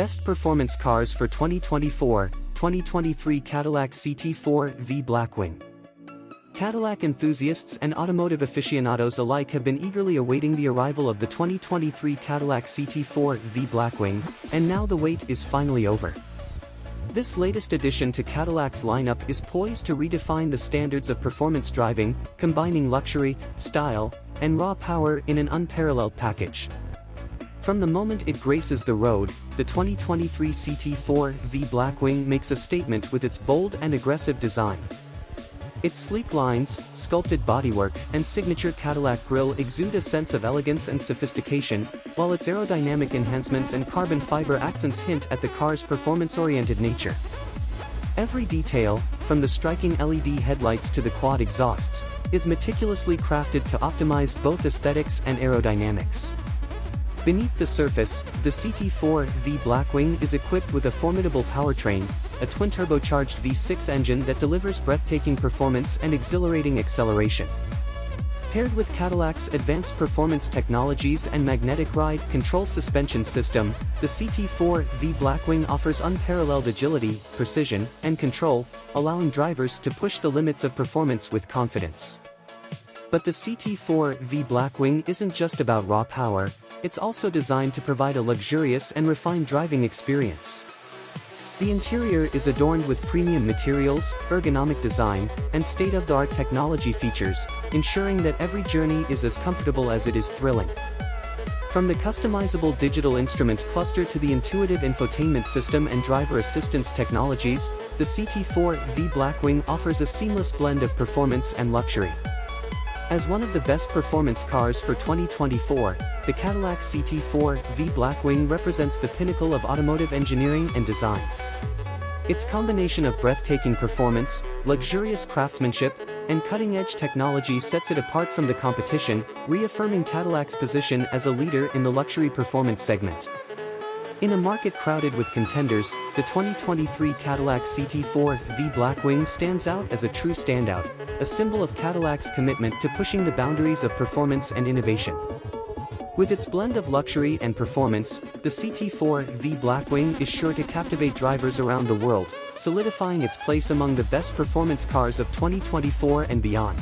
Best performance cars for 2024-2023 Cadillac CT4-V Blackwing. Cadillac enthusiasts and automotive aficionados alike have been eagerly awaiting the arrival of the 2023 Cadillac CT4-V Blackwing, and now the wait is finally over. This latest addition to Cadillac's lineup is poised to redefine the standards of performance driving, combining luxury, style, and raw power in an unparalleled package. From the moment it graces the road, the 2023 CT4-V Blackwing makes a statement with its bold and aggressive design. Its sleek lines, sculpted bodywork, and signature Cadillac grille exude a sense of elegance and sophistication, while its aerodynamic enhancements and carbon fiber accents hint at the car's performance-oriented nature. Every detail, from the striking LED headlights to the quad exhausts, is meticulously crafted to optimize both aesthetics and aerodynamics. Beneath the surface, the CT4-V Blackwing is equipped with a formidable powertrain, a twin-turbocharged V6 engine that delivers breathtaking performance and exhilarating acceleration. Paired with Cadillac's advanced performance technologies and magnetic ride control suspension system, the CT4-V Blackwing offers unparalleled agility, precision, and control, allowing drivers to push the limits of performance with confidence. But the CT4-V Blackwing isn't just about raw power, it's also designed to provide a luxurious and refined driving experience. The interior is adorned with premium materials, ergonomic design, and state-of-the-art technology features, ensuring that every journey is as comfortable as it is thrilling. From the customizable digital instrument cluster to the intuitive infotainment system and driver assistance technologies, the CT4-V Blackwing offers a seamless blend of performance and luxury. As one of the best performance cars for 2024, the Cadillac CT4-V Blackwing represents the pinnacle of automotive engineering and design. Its combination of breathtaking performance, luxurious craftsmanship, and cutting-edge technology sets it apart from the competition, reaffirming Cadillac's position as a leader in the luxury performance segment. In a market crowded with contenders, the 2023 Cadillac CT4-V Blackwing stands out as a true standout, a symbol of Cadillac's commitment to pushing the boundaries of performance and innovation. With its blend of luxury and performance, the CT4-V Blackwing is sure to captivate drivers around the world, solidifying its place among the best performance cars of 2024 and beyond.